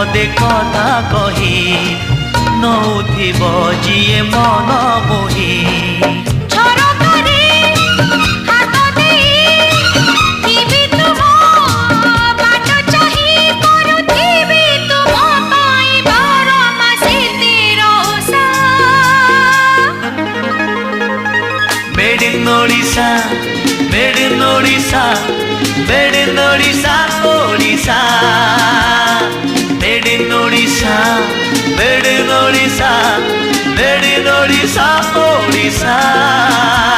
पदे कथा कही नौथिब जिए मन मोही Odisha, made in Odisha, made in Odisha, Odisha, made in Odisha, made in Odisha, made in Odisha, Odisha.